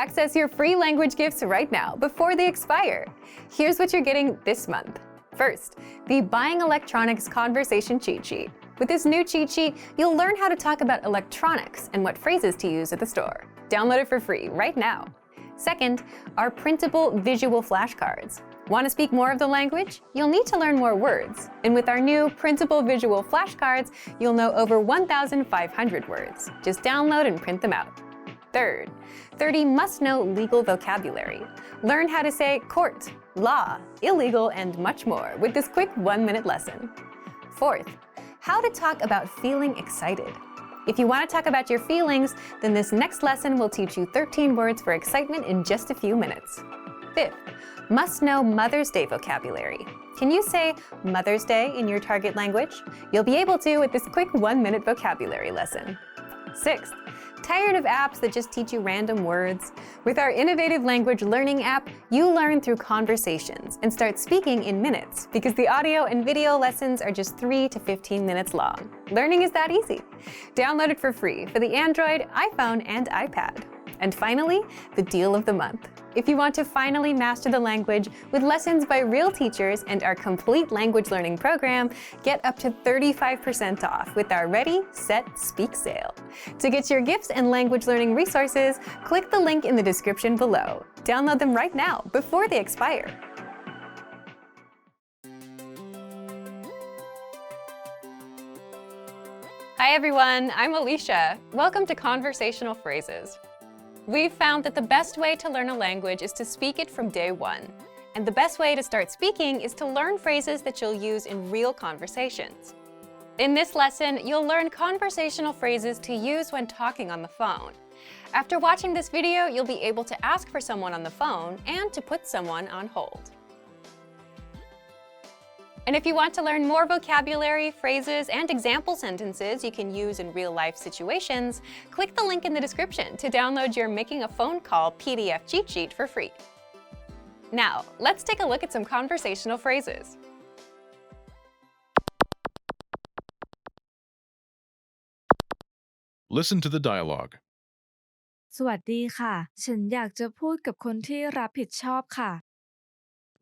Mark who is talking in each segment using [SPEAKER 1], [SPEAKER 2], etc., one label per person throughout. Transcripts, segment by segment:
[SPEAKER 1] Access your free language gifts right now before they expire. Here's what you're getting this month. First, the Buying Electronics Conversation Cheat Sheet. With this new cheat sheet, you'll learn how to talk about electronics and what phrases to use at the store. Download it for free right now. Second, our printable visual flashcards. Want to speak more of the language? You'll need to learn more words. And with our new printable visual flashcards, you'll know over 1,500 words. Just download and print them out. Third, 30 must-know legal vocabulary. Learn how to say court, law, illegal, and much more with this quick 1-minute lesson. Fourth, how to talk about feeling excited. If you want to talk about your feelings, then this next lesson will teach you 13 words for excitement in just a few minutes. Fifth, must-know Mother's Day vocabulary. Can you say Mother's Day in your target language? You'll be able to with this quick 1-minute vocabulary lesson. Sixth, tired of apps that just teach you random words? With our innovative language learning app, you learn through conversations and start speaking in minutes because the audio and video lessons are just 3 to 15 minutes long. Learning is that easy. Download it for free for the Android, iPhone, and iPad. And finally, the deal of the month. If you want to finally master the language with lessons by real teachers and our complete language learning program, get up to 35% off with our Ready, Set, Speak sale. To get your gifts and language learning resources, click the link in the description below. Download them right now before they expire. Hi everyone, I'm Alicia. Welcome to Conversational Phrases. We've found that the best way to learn a language is to speak it from day one. And the best way to start speaking is to learn phrases that you'll use in real conversations. In this lesson, you'll learn conversational phrases to use when talking on the phone. After watching this video, you'll be able to ask for someone on the phone and to put someone on hold. And if you want to learn more vocabulary, phrases, and example sentences you can use in real-life situations, click the link in the description to download your Making a Phone Call PDF cheat sheet for free. Now, let's take a look at some conversational phrases.
[SPEAKER 2] Listen to the dialogue.
[SPEAKER 3] สวัสดีค่ะ ฉันอยากจะพูดกับคนที่รับผิดชอบค่ะ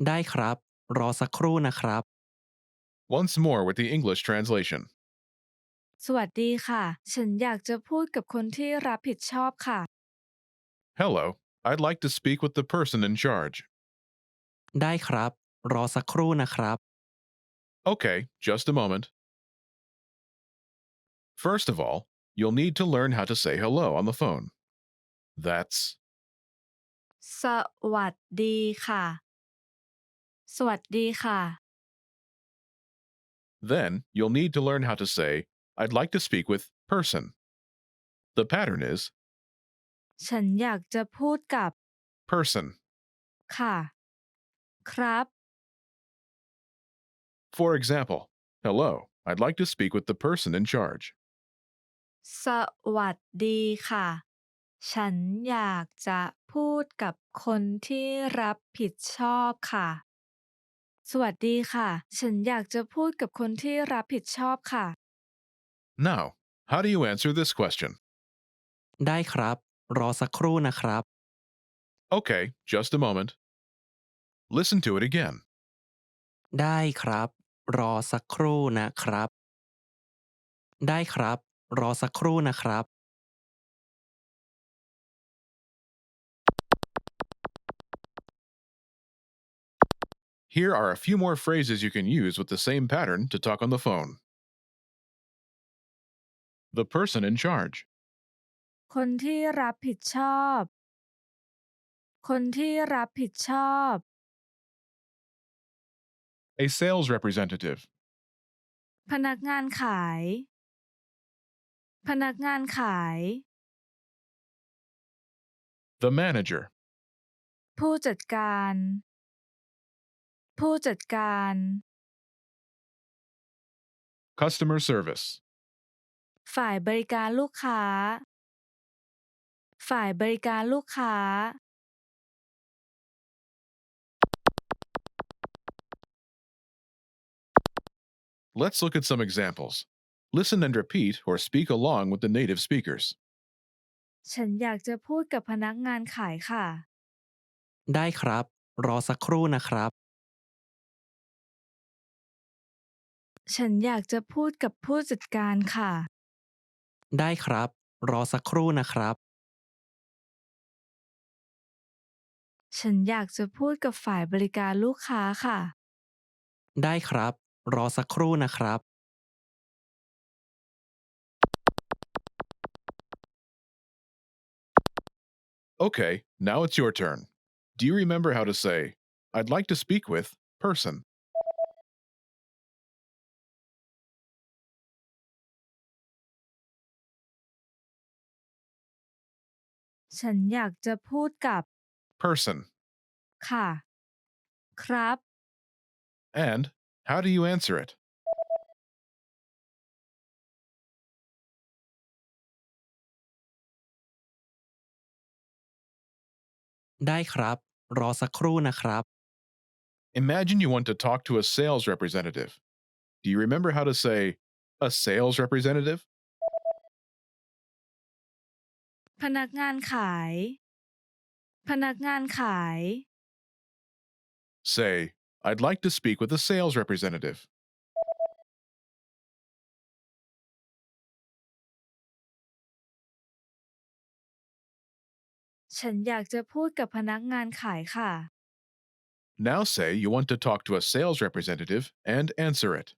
[SPEAKER 4] ได้ครับ รอสักครู่นะครับ
[SPEAKER 2] Once more with the English translation.
[SPEAKER 3] สวัสดีค่ะ ฉันอยากจะพูดกับคนที่รับผิดชอบค่ะ
[SPEAKER 2] Hello, I'd like to speak with the person in charge.
[SPEAKER 4] ได้ครับ รอสักครู่นะครับ
[SPEAKER 2] Okay, just a moment. First of all, you'll need to learn how to say hello on the phone. That's
[SPEAKER 3] สวัสดีค่ะ สวัสดีค่ะ
[SPEAKER 2] Then you'll need to learn how to say, I'd like to speak with person. The pattern is
[SPEAKER 3] ฉันอยากจะพูดกับ
[SPEAKER 2] person.
[SPEAKER 3] ค่ะ ครับ
[SPEAKER 2] For example, hello, I'd like to speak with the person in charge.
[SPEAKER 3] สวัสดีค่ะ ฉันอยากจะพูดกับคนที่รับผิดชอบค่ะ สวัสดีค่ะ ฉันอยากจะพูดกับคนที่รับผิดชอบค่ะ
[SPEAKER 2] Now, how do you answer this question?
[SPEAKER 4] ได้ครับ รอสักครู่นะครับ
[SPEAKER 2] Okay, just a moment. Listen to it again.
[SPEAKER 4] ได้ครับ รอสักครู่นะครับ ได้ครับ รอสักครู่นะครับ
[SPEAKER 2] Here are a few more phrases you can use with the same pattern to talk on the phone. The person in charge.
[SPEAKER 3] คนที่รับผิดชอบ คนที่รับผิดชอบ
[SPEAKER 2] A sales representative.
[SPEAKER 3] พนักงานขาย พนักงานขาย
[SPEAKER 2] The manager.
[SPEAKER 3] ผู้จัดการ ผู้จัดการ
[SPEAKER 2] Customer service.
[SPEAKER 3] ฝ่ายบริการลูกค้า ฝ่ายบริการลูกค้า
[SPEAKER 2] Let's look at some examples. Listen and repeat or speak along with the native speakers.
[SPEAKER 3] ฉันอยากจะพูดกับพนักงานขายค่ะ
[SPEAKER 4] ได้ครับ รอสักครู่นะครับ
[SPEAKER 3] ฉันอยากจะพูดกับผู้จัดการค่ะ
[SPEAKER 4] ได้ครับ รอสักครู่นะครับ
[SPEAKER 3] ฉันอยากจะพูดกับฝ่ายบริการลูกค้าค่ะ
[SPEAKER 4] ได้ครับ รอสักครู่นะครับ
[SPEAKER 2] Okay, now it's your turn. Do you remember how to say, I'd like to speak with person?
[SPEAKER 3] ฉันอยากจะพูดกับ
[SPEAKER 2] Person.
[SPEAKER 3] ค่ะ ครับ
[SPEAKER 2] And how do you answer it?
[SPEAKER 4] ได้ครับ รอสักครู่นะครับ
[SPEAKER 2] Imagine you want to talk to a sales representative. Do you remember how to say, a sales representative?
[SPEAKER 3] พนักงานขาย พนักงานขาย
[SPEAKER 2] Say, I'd like to speak with a sales representative.
[SPEAKER 3] ฉันอยากจะพูดกับพนักงานขายค่ะ
[SPEAKER 2] Now say you want to talk to a sales representative and answer it.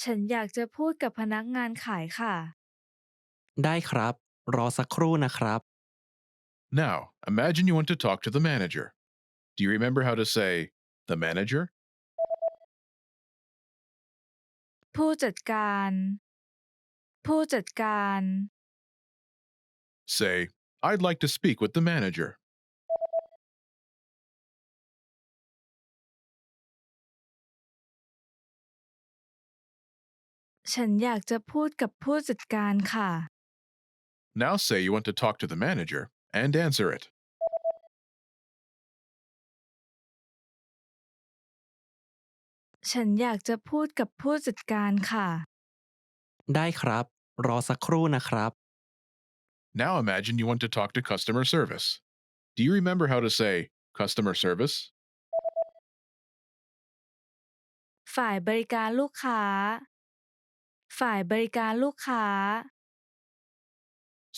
[SPEAKER 3] ฉันอยากจะพูดกับพนักงานขายค่ะ
[SPEAKER 4] ได้ครับ รอสักครู่นะครับ
[SPEAKER 2] Now, imagine you want to talk to the manager. Do you remember how to say, the manager?
[SPEAKER 3] ผู้จัดการ ผู้จัดการ
[SPEAKER 2] Say, I'd like to speak with the manager.
[SPEAKER 3] ฉันอยากจะพูดกับผู้จัดการค่ะ
[SPEAKER 2] Now say you want to talk to the manager and answer it.
[SPEAKER 3] ฉันอยากจะพูดกับผู้จัดการค่ะ
[SPEAKER 4] ได้ครับ รอสักครู่นะครับ
[SPEAKER 2] Now imagine you want to talk to customer service. Do you remember how to say customer service?
[SPEAKER 3] ฝ่ายบริการลูกค้า ฝ่ายบริการลูกค้า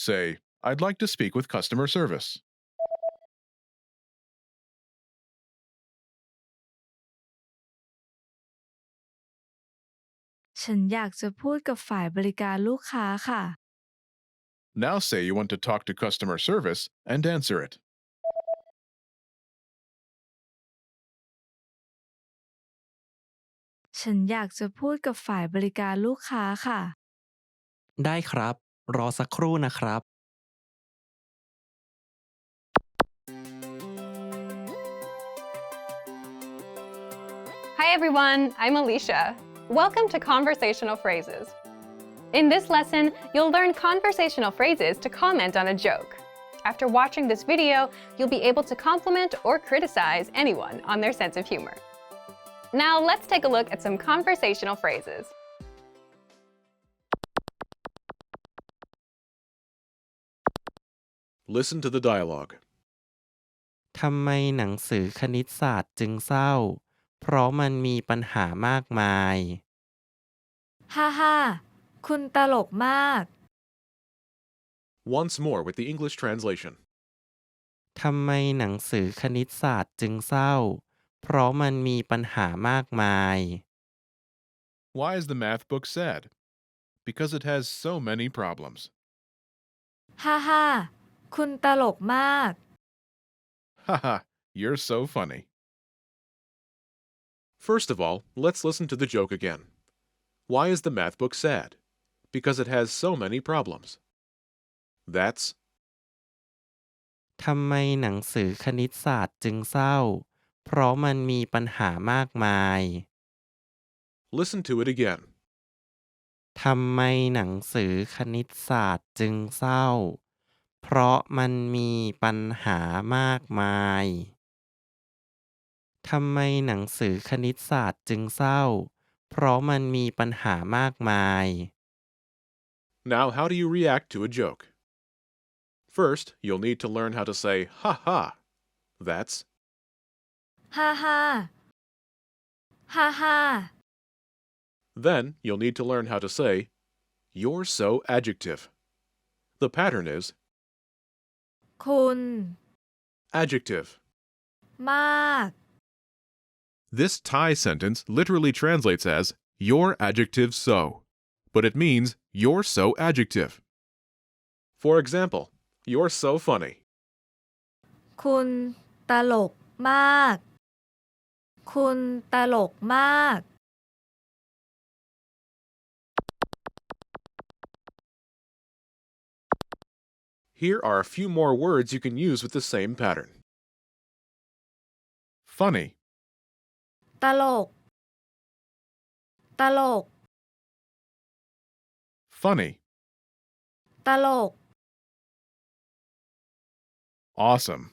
[SPEAKER 2] Say, I'd like to speak with customer service.
[SPEAKER 3] ฉันอยากจะพูดกับฝ่ายบริการลูกค้าค่ะ
[SPEAKER 2] Now say you want to talk to customer service and answer it.
[SPEAKER 3] ฉันอยากจะพูดกับฝ่ายบริการลูกค้าค่ะ
[SPEAKER 4] ได้ครับ รอสักครู่นะครับ
[SPEAKER 1] Hi everyone, I'm Alicia. Welcome to Conversational Phrases. In this lesson, you'll learn conversational phrases to comment on a joke. After watching this video, you'll be able to compliment or criticize anyone on their sense of humor. Now let's take a look at some conversational phrases.
[SPEAKER 2] Listen to the dialogue.
[SPEAKER 4] ทำไมหนังสือคณิตศาสตร์จึงเศร้า เพราะมันมีปัญหามากมาย
[SPEAKER 3] ฮ่าฮ่าคุณตลกมาก
[SPEAKER 2] Once more with the English translation.
[SPEAKER 4] ทำไมหนังสือคณิตศาสตร์จึงเศร้า เพราะมันมีปัญหามากมาย
[SPEAKER 2] Why is the math book sad? Because it has so many problems.
[SPEAKER 3] ฮ่าฮ่าคุณตลกมาก
[SPEAKER 2] Haha, you're so funny. First of all, let's listen to the joke again. Why is the math book sad? Because it has so many problems. That's
[SPEAKER 4] ทำไมหนังสือคณิตศาสตร์จึงเศร้า เพราะมันมีปัญหามากมาย
[SPEAKER 2] listen to it again.
[SPEAKER 4] ทำไมหนังสือคณิตศาสตร์จึงเศร้า เพราะมันมีปัญหามากมาย ทำไมหนังสือคณิตศาสตร์จึงเศร้า เพราะมันมีปัญหามากมาย
[SPEAKER 2] Now, how do you react to a joke? First, you'll need to learn how to say ha ha. That's
[SPEAKER 3] ฮ่าฮ่าฮ่าฮ่า
[SPEAKER 2] Then you'll need to learn how to say you're so adjective. The pattern is
[SPEAKER 3] คุณ
[SPEAKER 2] adjective.
[SPEAKER 3] มาก
[SPEAKER 2] This Thai sentence literally translates as you're adjective so, but it means you're so adjective. For example, you're so funny.
[SPEAKER 3] คุณตลกมาก คุณตลกมาก
[SPEAKER 2] Here are a few more words you can use with the same pattern. Funny,
[SPEAKER 3] ตลก ตลก
[SPEAKER 2] funny,
[SPEAKER 3] ตลก
[SPEAKER 2] awesome,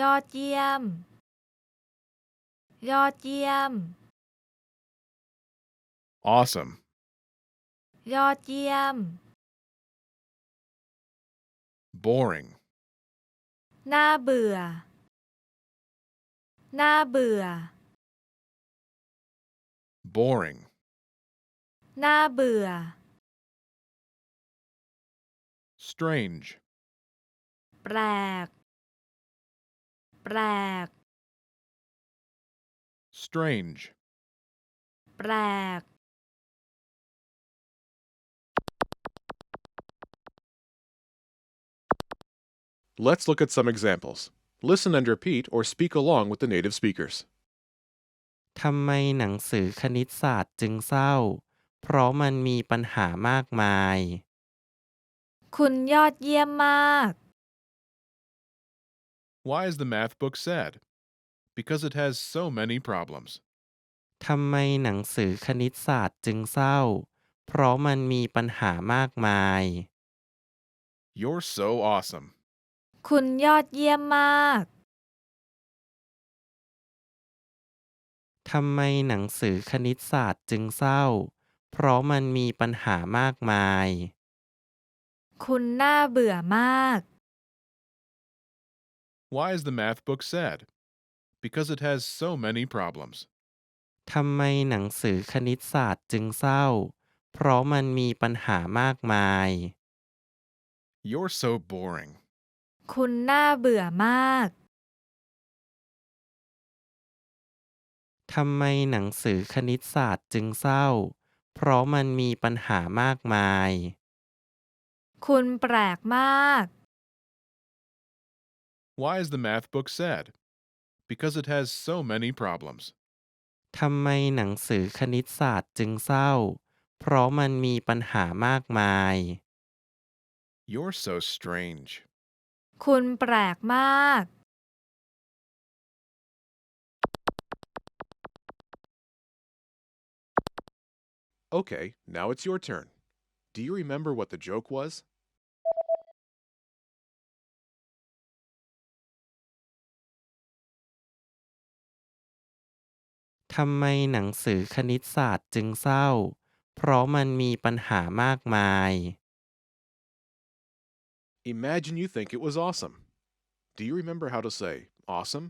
[SPEAKER 3] ยอดเยี่ยม ยอดเยี่ยม
[SPEAKER 2] awesome,
[SPEAKER 3] ยอดเยี่ยม
[SPEAKER 2] boring,
[SPEAKER 3] น่าเบื่อ น่าเบื่อ
[SPEAKER 2] boring,
[SPEAKER 3] น่าเบื่อ
[SPEAKER 2] strange,
[SPEAKER 3] แปลก แปลก
[SPEAKER 2] strange,
[SPEAKER 3] แปลก
[SPEAKER 2] Let's look at some examples. Listen and repeat or speak along with the native speakers.
[SPEAKER 4] ทำไมหนังสือคณิตศาสตร์จึงเศร้า เพราะมันมีปัญหามากมาย
[SPEAKER 3] คุณยอดเยี่ยมมาก
[SPEAKER 2] Why is the math book sad? Because it has so many problems.
[SPEAKER 4] ทำไมหนังสือคณิตศาสตร์จึงเศร้า เพราะมันมีปัญหามากมาย
[SPEAKER 2] You're so awesome.
[SPEAKER 3] คุณยอดเยี่ยมมาก
[SPEAKER 4] ทำไมหนังสือคณิตศาสตร์จึงเศร้า เพราะมันมีปัญหามากมาย
[SPEAKER 3] คุณน่าเบื่อมาก
[SPEAKER 2] Why is the math book sad? Because it has so many problems.
[SPEAKER 4] ทำไมหนังสือคณิตศาสตร์จึงเศร้า เพราะมันมีปัญหามากมาย
[SPEAKER 2] You're so boring.
[SPEAKER 3] คุณน่าเบื่อมาก
[SPEAKER 4] ทำไมหนังสือคณิตศาสตร์จึงเศร้า เพราะมันมีปัญหามากมาย
[SPEAKER 3] คุณแปลกมาก
[SPEAKER 2] Why is the math book sad? Because it has so many problems.
[SPEAKER 4] ทำไมหนังสือคณิตศาสตร์จึงเศร้า เพราะมันมีปัญหามากมาย
[SPEAKER 2] You're so strange.
[SPEAKER 3] คุณแปลกมาก
[SPEAKER 2] Okay, now it's your turn. Do you remember what the joke was?
[SPEAKER 4] ทำไมหนังสือคณิตศาสตร์จึงเศร้า เพราะมันมีปัญหามากมาย
[SPEAKER 2] Imagine you think it was awesome. Do you remember how to say awesome?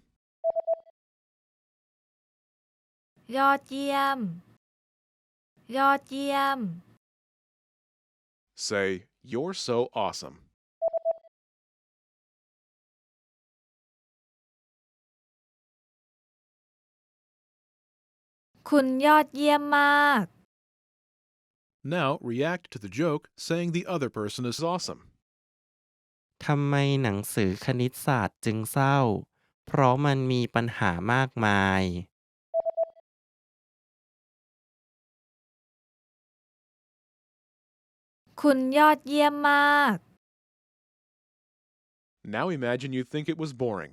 [SPEAKER 3] ยอดเยี่ยม ยอดเยี่ยม
[SPEAKER 2] Say, you're so awesome.
[SPEAKER 3] คุณยอดเยี่ยมมาก
[SPEAKER 2] Now react to the joke saying the other person is awesome.
[SPEAKER 4] ทำไมหนังสือคณิตศาสตร์จึงเศร้า เพราะมันมีปัญหามากมาย
[SPEAKER 3] คุณยอดเยี่ยมมาก
[SPEAKER 2] Now imagine you think it was boring.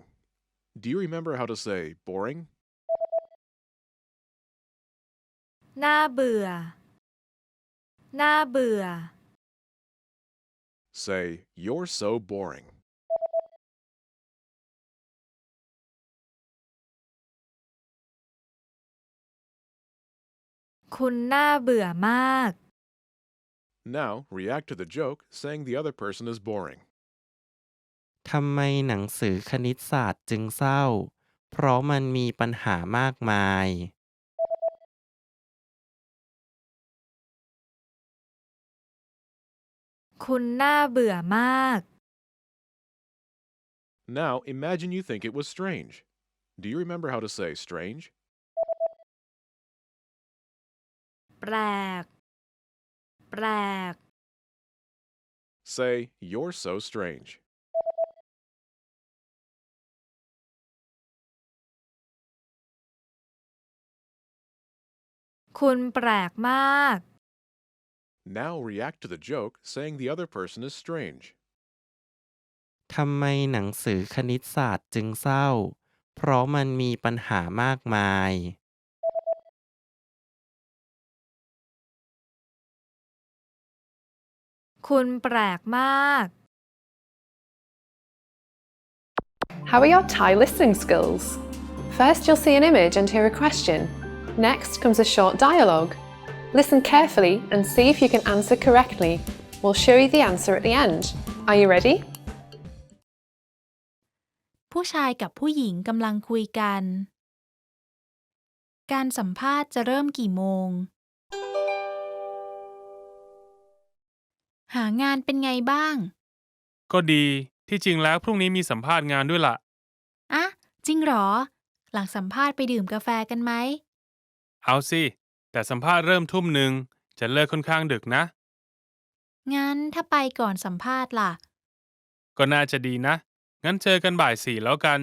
[SPEAKER 2] Do you remember how to say boring?
[SPEAKER 3] น่าเบื่อ น่าเบื่อ
[SPEAKER 2] Say, you're so boring.
[SPEAKER 3] คุณน่าเบื่อมาก
[SPEAKER 2] Now, react to the joke saying the other person is boring.
[SPEAKER 4] ทำไมหนังสือคณิตศาสตร์จึงเศร้า เพราะมันมีปัญหามากมาย
[SPEAKER 3] คุณน่าเบื่อมาก
[SPEAKER 2] Now, imagine you think it was strange. Do you remember how to say strange?
[SPEAKER 3] แปลก แปลก
[SPEAKER 2] Say, you're so strange.
[SPEAKER 3] คุณแปลกมาก
[SPEAKER 2] Now, react to the joke saying the other person is strange.
[SPEAKER 4] ทำไมหนังสือคณิตศาสตร์จึงเศร้า เพราะมันมีปัญหามากมาย
[SPEAKER 3] คุณแปลกมาก
[SPEAKER 1] How are your Thai listening skills? First, you'll see an image and hear a question. Next comes a short dialogue. Listen carefully and see if you can answer correctly. We'll show you the answer at the end. Are you ready?
[SPEAKER 3] ผู้ชายกับผู้หญิงกำลังคุยกัน การสัมภาษณ์จะเริ่มกี่โมง หางานเป็นไงบ้าง
[SPEAKER 5] ก็ดีที่จริงแล้วพรุ่งนี้มีสัมภาษณ์งานด้วยล่ะ
[SPEAKER 3] อะจริงเหรอ หลังสัมภาษณ์ไปดื่มกาแฟกันไหม
[SPEAKER 5] เอาสิแต่สัมภาษณ์เริ่มทุ่มหนึ่งจะเลิกค่อนข้างดึกนะ
[SPEAKER 3] งั้นถ้าไปก่อนสัมภาษณ์ล่ะ
[SPEAKER 5] ก็น่าจะดีนะ งั้นเจอกันบ่าย 4แล้วกัน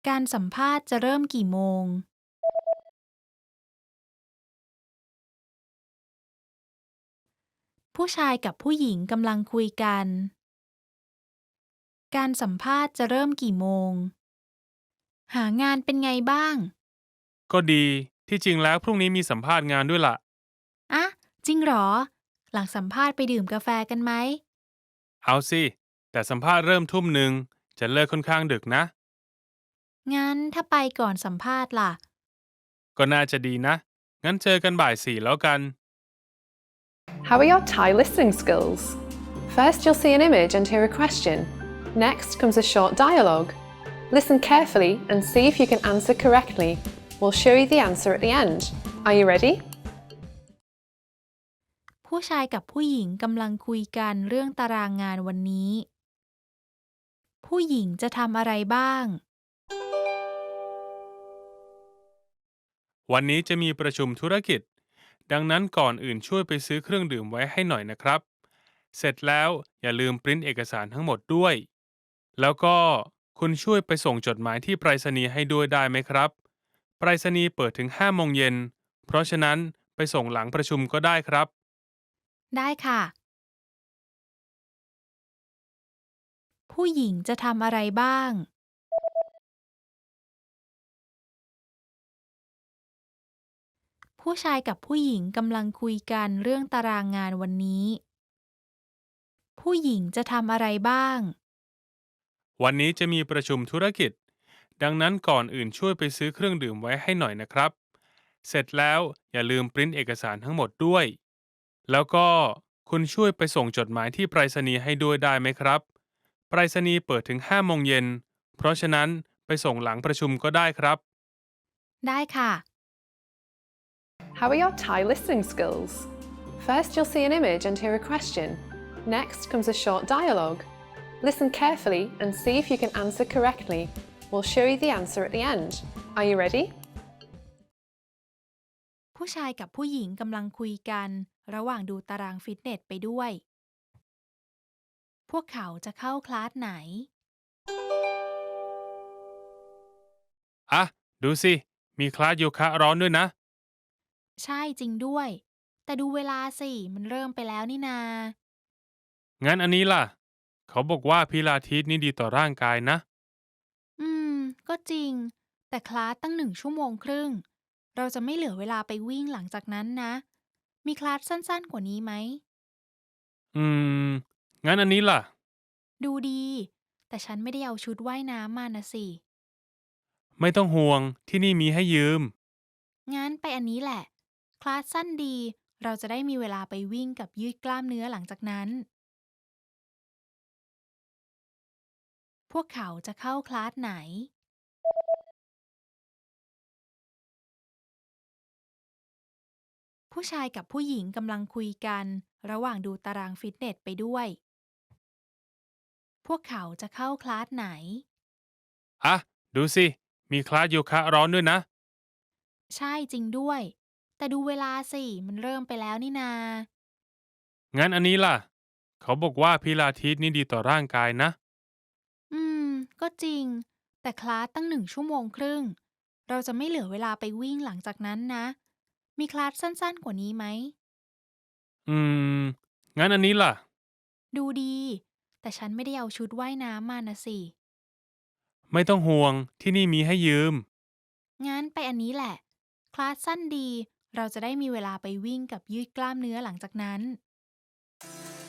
[SPEAKER 3] การสัมภาษณ์จะเริ่มกี่โมง ผู้ชายกับผู้หญิงกำลังคุยกัน การสัมภาษณ์จะเริ่มกี่โมง หางานเป็นไงบ้าง
[SPEAKER 5] ก็ดีที่จริงแล้วพรุ่งนี้มีสัมภาษณ์งานด้วยล่ะ
[SPEAKER 3] อะจริงเหรอ หลังสัมภาษณ์ไปดื่มกาแฟกันไหม
[SPEAKER 5] เอาสิแต่สัมภาษณ์เริ่มทุ่มหนึ่งจะเลิกค่อนข้างดึกนะ
[SPEAKER 3] งั้นถ้าไปก่อนสัมภาษณ์ล่ะ
[SPEAKER 5] ก็น่าจะดีนะ งั้นเจอกันบ่าย 4แล้วกัน
[SPEAKER 1] How are your Thai listening skills? First, you'll see an image and hear a question. Next comes a short dialogue. Listen carefully and see if you can answer correctly. We'll show you the answer at the end. Are you ready?
[SPEAKER 3] ผู้ชายกับผู้หญิงกำลังคุยกันเรื่องตารางงานวันนี้ ผู้หญิงจะทำอะไรบ้าง
[SPEAKER 5] วันนี้จะมีประชุมธุรกิจ ดังนั้นก่อนอื่นช่วยไปซื้อเครื่องดื่มไว้ให้หน่อยนะครับ เสร็จแล้วอย่าลืมปริ้นเอกสารทั้งหมดด้วย แล้วก็คุณช่วยไปส่งจดหมายที่ไปรษณีย์ให้ด้วยได้ไหมครับ ไปรษณีย์เปิดถึง5 โมงเย็น เพราะฉะนั้นไปส่งหลังประชุมก็ได้ครับ
[SPEAKER 3] ได้ค่ะ ผู้หญิงจะทำอะไรบ้าง ผู้ชายกับผู้หญิงกำลังคุยกันเรื่องตารางงานวันนี้ ผู้หญิงจะทำอะไรบ้าง
[SPEAKER 5] วันนี้จะมีประชุมธุรกิจ ดังนั้นก่อนอื่นช่วยไปซื้อเครื่องดื่มไว้ให้หน่อยนะครับ เสร็จแล้วอย่าลืมปริ้นเอกสารทั้งหมดด้วย แล้วก็คุณช่วยไปส่งจดหมายที่ไปรษณีย์ให้ด้วยได้ไหมครับ ไปรษณีย์เปิดถึง5 โมงเย็น เพราะฉะนั้นไปส่งหลังประชุมก็ได้ครับ
[SPEAKER 3] ได้ค่ะ
[SPEAKER 1] How are your Thai listening skills? First, you'll see an image and hear a question. Next comes a short dialogue. Listen carefully and see if you can answer correctly. We'll show you the answer at the end. Are you ready?
[SPEAKER 3] ผู้ชายกับผู้หญิงกำลังคุยกันระหว่างดูตารางฟิตเนสไปด้วย พวกเขาจะเข้าคลาสไหน
[SPEAKER 5] อ่ะ ดูสิ มีคลาสโยคะร้อนด้วยนะ
[SPEAKER 3] ใช่จริงด้วย แต่ดูเวลาสิ มันเริ่มไปแล้วนี่นา
[SPEAKER 5] งั้นอันนี้ล่ะ เขาบอกว่าพิลาทิสนี่ดีต่อร่างกายนะ
[SPEAKER 3] ก็จริง แต่คลาสตั้ง1 ชั่วโมงครึ่ง เราจะไม่เหลือเวลาไปวิ่งหลังจากนั้นนะ มีคลาสสั้นๆกว่านี้ไหม
[SPEAKER 5] อืม งั้นอันนี้ล่ะ
[SPEAKER 3] ดูดี แต่ฉันไม่ได้เอาชุดว่ายน้ำมานะสิ
[SPEAKER 5] ไม่ต้องห่วงที่นี่มีให้ยืม
[SPEAKER 3] งั้นไปอันนี้แหละ คลาสสั้นดี เราจะได้มีเวลาไปวิ่งกับยืดกล้ามเนื้อหลังจากนั้น พวกเขาจะเข้าคลาสไหน ผู้ชายกับผู้หญิงกำลังคุยกัน ระหว่างดูตารางฟิตเนสไปด้วย พวกเขาจะเข้าคลาสไหน
[SPEAKER 5] อ่ะ ดูสิ มีคลาสโยคะร้อนด้วยนะ
[SPEAKER 3] ใช่จริงด้วย แต่ดูเวลาสิ มันเริ่มไปแล้วนี่นา
[SPEAKER 5] งั้นอันนี้ล่ะ เขาบอกว่าพิลาทิสนี่ดีต่อร่างกายนะ
[SPEAKER 3] อืม ก็จริง แต่คลาสตั้ง1 ชั่วโมงครึ่ง เราจะไม่เหลือเวลาไปวิ่งหลังจากนั้นนะ มีคลาสสั้นๆกว่านี้ไหม
[SPEAKER 5] อืม งั้นอันนี้ล่ะ
[SPEAKER 3] ดูดี แต่ฉันไม่ได้เอาชุดว่ายน้ำมานะสิ
[SPEAKER 5] ไม่ต้องห่วงที่นี่มีให้ยืม
[SPEAKER 3] งั้นไปอันนี้แหละ คลาสสั้นดี เราจะได้มีเวลาไปวิ่งกับยืดกล้ามเนื้อหลังจากนั้น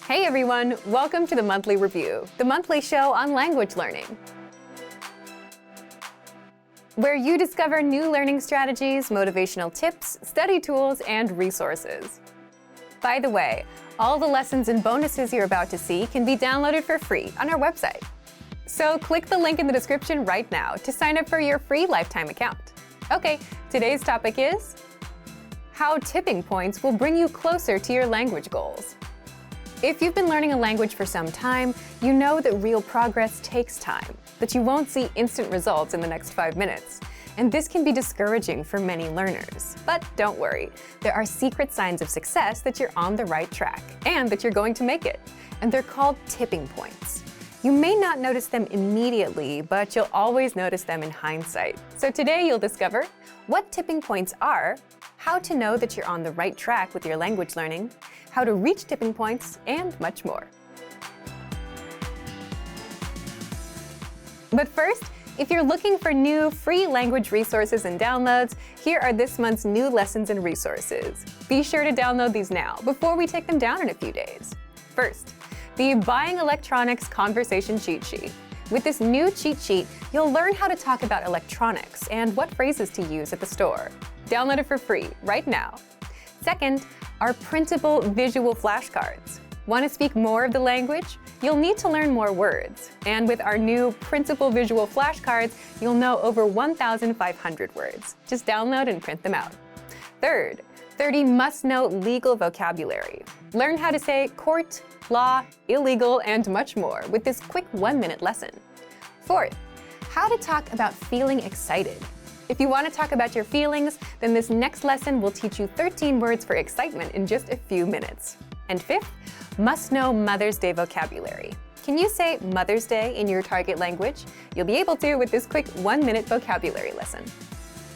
[SPEAKER 1] Hey everyone, welcome to the monthly review, the monthly show on language learning, where you discover new learning strategies, motivational tips, study tools, and resources. By the way, all the lessons and bonuses you're about to see can be downloaded for free on our website. So click the link in the description right now to sign up for your free lifetime account. Okay, today's topic is how tipping points will bring you closer to your language goals. If you've been learning a language for some time, you know that real progress takes time, that you won't see instant results in the next 5 minutes. And this can be discouraging for many learners. But don't worry, there are secret signs of success that you're on the right track and that you're going to make it. And they're called tipping points. You may not notice them immediately, but you'll always notice them in hindsight. So today you'll discover what tipping points are, how to know that you're on the right track with your language learning, how to reach tipping points, and much more. But first, if you're looking for new free language resources and downloads, here are this month's new lessons and resources. Be sure to download these now before we take them down in a few days. First, the Buying Electronics Conversation Cheat Sheet. With this new cheat sheet, you'll learn how to talk about electronics and what phrases to use at the store. Download it for free right now. Second, our printable visual flashcards. Want to speak more of the language? You'll need to learn more words. And with our new printable visual flashcards, you'll know over 1,500 words. Just download and print them out. Third, 30 must-know legal vocabulary. Learn how to say court, law, illegal, and much more with this quick 1-minute lesson. Fourth, how to talk about feeling excited. If you want to talk about your feelings, then this next lesson will teach you 13 words for excitement in just a few minutes. And fifth, must-know Mother's Day vocabulary. Can you say Mother's Day in your target language? You'll be able to with this quick 1-minute vocabulary lesson.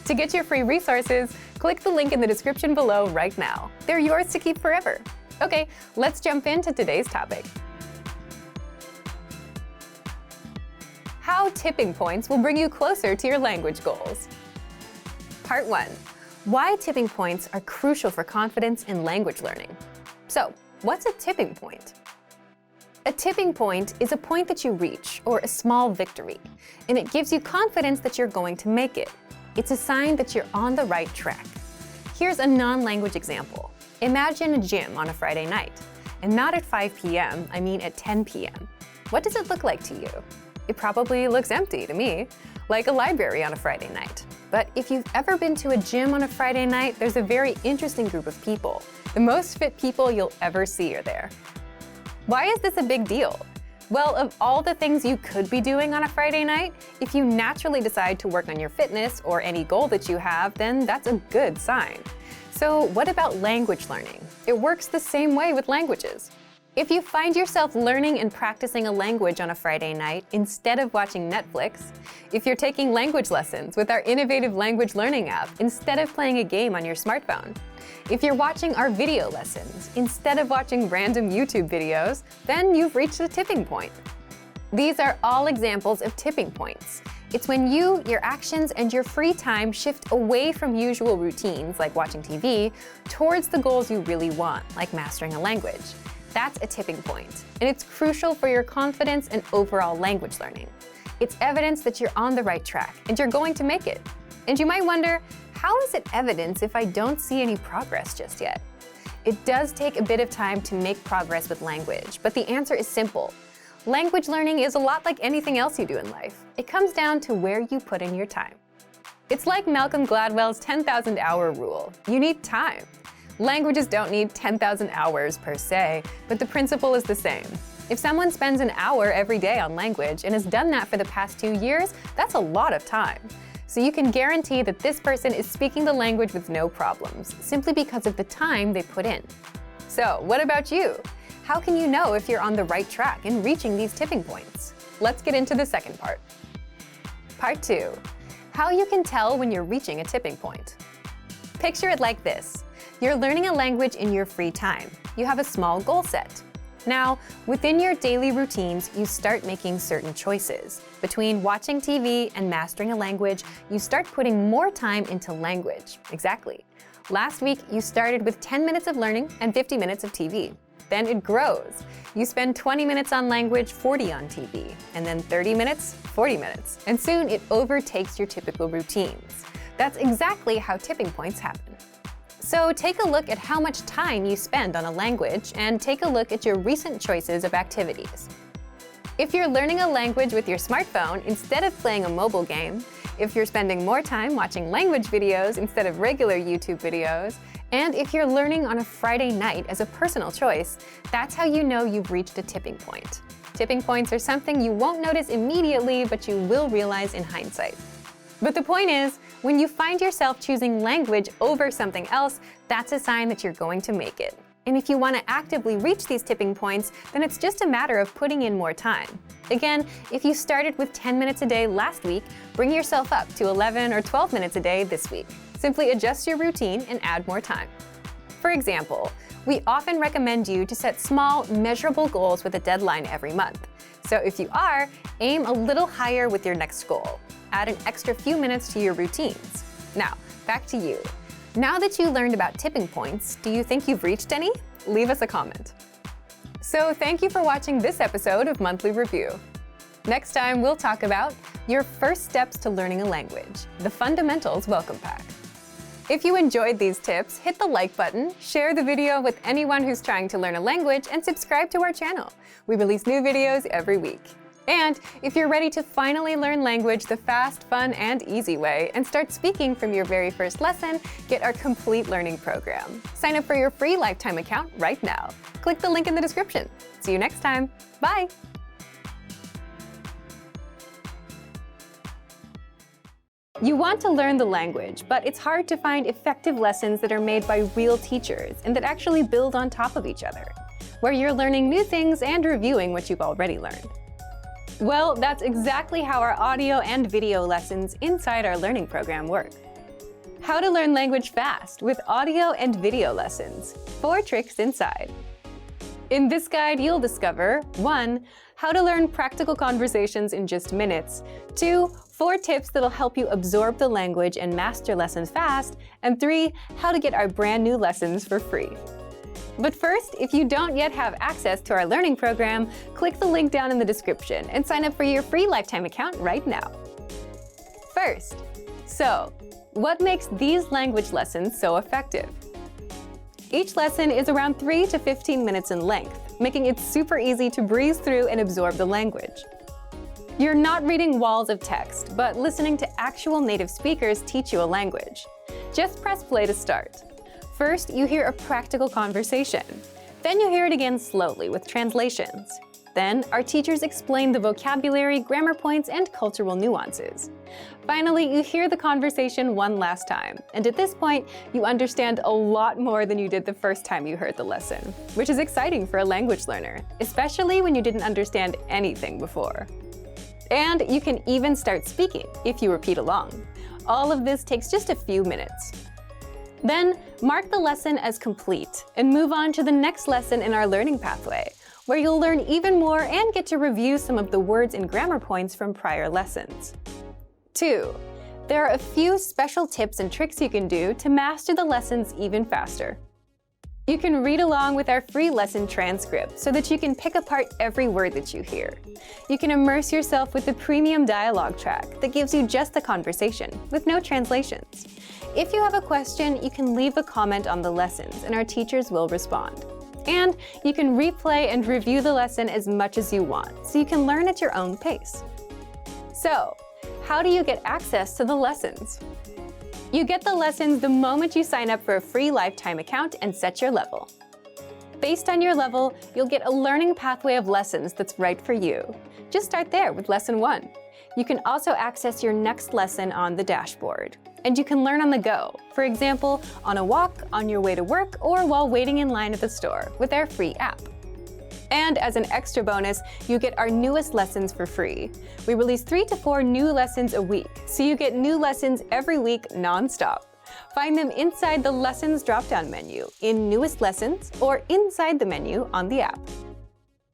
[SPEAKER 1] To get your free resources, click the link in the description below right now. They're yours to keep forever. Okay, let's jump into today's topic. How tipping points will bring you closer to your language goals. Part 1. Why tipping points are crucial for confidence in language learning. So, what's a tipping point? A tipping point is a point that you reach, or a small victory, and it gives you confidence that you're going to make it. It's a sign that you're on the right track. Here's a non-language example. Imagine a gym on a Friday night, and not at 5 p.m., I mean at 10 p.m. What does it look like to you? It probably looks empty to me, like a library on a Friday night. But if you've ever been to a gym on a Friday night, there's a very interesting group of people. The most fit people you'll ever see are there. Why is this a big deal? Well, of all the things you could be doing on a Friday night, if you naturally decide to work on your fitness or any goal that you have, then that's a good sign. So what about language learning? It works the same way with languages. If you find yourself learning and practicing a language on a Friday night instead of watching Netflix, if you're taking language lessons with our innovative language learning app instead of playing a game on your smartphone, if you're watching our video lessons instead of watching random YouTube videos, then you've reached a tipping point. These are all examples of tipping points. It's when you, your actions, and your free time shift away from usual routines like watching TV towards the goals you really want, like mastering a language. That's a tipping point, and it's crucial for your confidence and overall language learning. It's evidence that you're on the right track and you're going to make it. And you might wonder, how is it evidence if I don't see any progress just yet? It does take a bit of time to make progress with language, but the answer is simple. Language learning is a lot like anything else you do in life. It comes down to where you put in your time. It's like Malcolm Gladwell's 10,000-hour rule. You need time. Languages don't need 10,000 hours per se, but the principle is the same. If someone spends an hour every day on language and has done that for the past 2 years, that's a lot of time. So you can guarantee that this person is speaking the language with no problems, simply because of the time they put in. So, what about you? How can you know if you're on the right track in reaching these tipping points? Let's get into the second part. Part 2. How you can tell when you're reaching a tipping point. Picture it like this. You're learning a language in your free time. You have a small goal set. Now, within your daily routines, you start making certain choices. Between watching TV and mastering a language, you start putting more time into language. Exactly. Last week, you started with 10 minutes of learning and 50 minutes of TV. Then it grows. You spend 20 minutes on language, 40 on TV, and then 30 minutes, 40 minutes. And soon it overtakes your typical routines. That's exactly how tipping points happen. So take a look at how much time you spend on a language and take a look at your recent choices of activities. If you're learning a language with your smartphone instead of playing a mobile game, if you're spending more time watching language videos instead of regular YouTube videos, and if you're learning on a Friday night as a personal choice, that's how you know you've reached a tipping point. Tipping points are something you won't notice immediately, but you will realize in hindsight. But the point is, when you find yourself choosing language over something else, that's a sign that you're going to make it. And if you want to actively reach these tipping points, then it's just a matter of putting in more time. Again, if you started with 10 minutes a day last week, bring yourself up to 11 or 12 minutes a day this week. Simply adjust your routine and add more time. For example, we often recommend you to set small, measurable goals with a deadline every month. So if you are, aim a little higher with your next goal. Add an extra few minutes to your routines. Now, back to you. Now that you learned about tipping points, do you think you've reached any? Leave us a comment. So thank you for watching this episode of Monthly Review. Next time, we'll talk about your first steps to learning a language, the Fundamentals Welcome Pack. If you enjoyed these tips, hit the like button, share the video with anyone who's trying to learn a language, and subscribe to our channel. We release new videos every week. And if you're ready to finally learn language the fast, fun, and easy way and start speaking from your very first lesson, get our complete learning program. Sign up for your free lifetime account right now. Click the link in the description. See you next time. Bye! You want to learn the language, but it's hard to find effective lessons that are made by real teachers and that actually build on top of each other, where you're learning new things and reviewing what you've already learned. Well, that's exactly how our audio and video lessons inside our learning program work. How to learn language fast with audio and video lessons. 4 tricks inside. In this guide, you'll discover 1. How to learn practical conversations in just minutes. 2. 4 tips that'll help you absorb the language and master lessons fast. And 3. How to get our brand new lessons for free. But first, if you don't yet have access to our learning program, click the link down in the description and sign up for your free lifetime account right now. First, so, what makes these language lessons so effective? Each lesson is around 3 to 15 minutes in length, making it super easy to breeze through and absorb the language. You're not reading walls of text, but listening to actual native speakers teach you a language. Just press play to start. First, you hear a practical conversation. Then you hear it again slowly with translations. Then, our teachers explain the vocabulary, grammar points, and cultural nuances. Finally, you hear the conversation one last time, and at this point, you understand a lot more than you did the first time you heard the lesson, which is exciting for a language learner, especially when you didn't understand anything before. And you can even start speaking if you repeat along. All of this takes just a few minutes. Then, mark the lesson as complete and move on to the next lesson in our learning pathway, where you'll learn even more and get to review some of the words and grammar points from prior lessons. 2. There are a few special tips and tricks you can do to master the lessons even faster. You can read along with our free lesson transcript so that you can pick apart every word that you hear. You can immerse yourself with the premium dialogue track that gives you just the conversation, with no translations. If you have a question, you can leave a comment on the lessons and our teachers will respond. And you can replay and review the lesson as much as you want, so you can learn at your own pace. So, how do you get access to the lessons? You get the lessons the moment you sign up for a free lifetime account and set your level. Based on your level, you'll get a learning pathway of lessons that's right for you. Just start there with Lesson 1. You can also access your next lesson on the dashboard. And you can learn on the go, for example, on a walk, on your way to work, or while waiting in line at the store with our free app. And as an extra bonus, you get our newest lessons for free. We release 3 to 4 new lessons a week, so you get new lessons every week non-stop. Find them inside the Lessons drop-down menu, in Newest Lessons, or inside the menu on the app.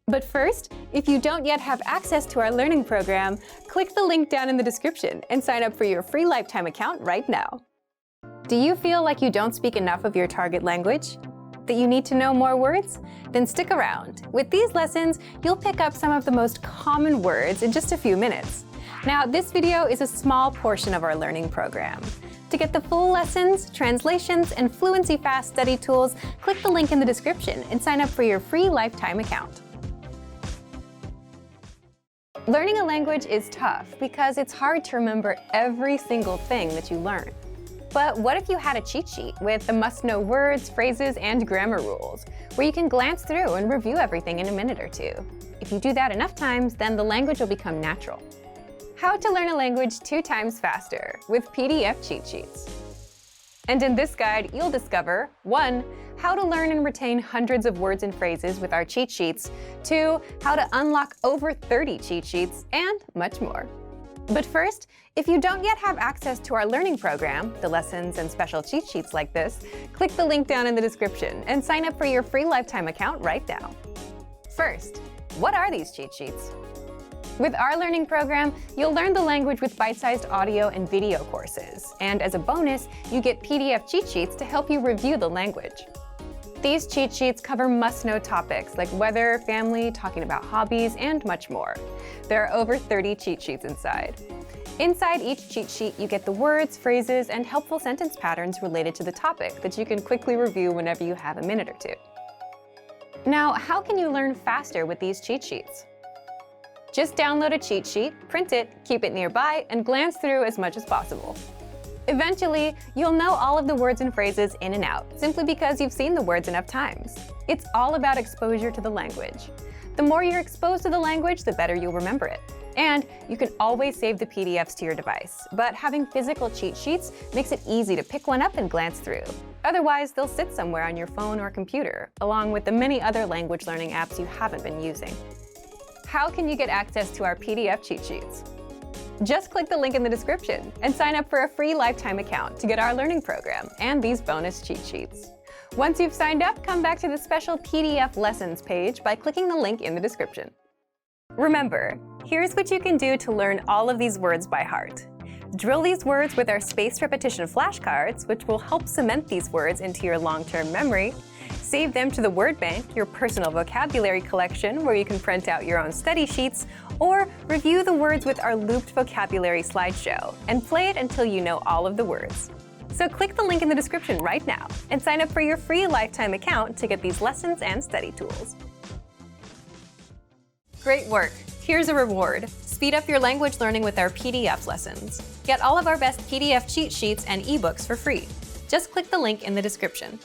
[SPEAKER 1] But first, if you don't yet have access to our learning program, click the link down in the description and sign up for your free lifetime account right now. Do you feel like you don't speak enough of your target language? That you need to know more words? Then stick around. With these lessons, you'll pick up some of the most common words in just a few minutes. Now, this video is a small portion of our learning program. To get the full lessons, translations, and Fluency Fast study tools, click the link in the description and sign up for your free lifetime account. Learning a language is tough because it's hard to remember every single thing that you learn. But what if you had a cheat sheet with the must-know words, phrases, and grammar rules, where you can glance through and review everything in a minute or two? If you do that enough times, then the language will become natural. How to learn a language 2 times faster with PDF cheat sheets. And in this guide, you'll discover 1. How to learn and retain hundreds of words and phrases with our cheat sheets, 2. How to unlock over 30 cheat sheets, and much more. But first, if you don't yet have access to our learning program, the lessons and special cheat sheets like this, click the link down in the description and sign up for your free lifetime account right now. First, what are these cheat sheets? With our learning program, you'll learn the language with bite-sized audio and video courses, and as a bonus, you get PDF cheat sheets to help you review the language. These cheat sheets cover must-know topics like weather, family, talking about hobbies, and much more. There are over 30 cheat sheets inside. Inside each cheat sheet, you get the words, phrases, and helpful sentence patterns related to the topic that you can quickly review whenever you have a minute or two. Now, how can you learn faster with these cheat sheets? Just download a cheat sheet, print it, keep it nearby, and glance through as much as possible. Eventually, you'll know all of the words and phrases in and out, simply because you've seen the words enough times. It's all about exposure to the language. The more you're exposed to the language, the better you'll remember it. And you can always save the PDFs to your device, but having physical cheat sheets makes it easy to pick one up and glance through. Otherwise, they'll sit somewhere on your phone or computer, along with the many other language learning apps you haven't been using. How can you get access to our PDF cheat sheets? Just click the link in the description and sign up for a free lifetime account to get our learning program and these bonus cheat sheets. Once you've signed up, come back to the special PDF lessons page by clicking the link in the description. Remember, here's what you can do to learn all of these words by heart. Drill these words with our spaced repetition flashcards, which will help cement these words into your long-term memory. Save them to the word bank, your personal vocabulary collection, where you can print out your own study sheets, or review the words with our looped vocabulary slideshow and play it until you know all of the words. So click the link in the description right now and sign up for your free lifetime account to get these lessons and study tools. Great work! Here's a reward. Speed up your language learning with our PDF lessons. Get all of our best PDF cheat sheets and ebooks for free. Just click the link in the description.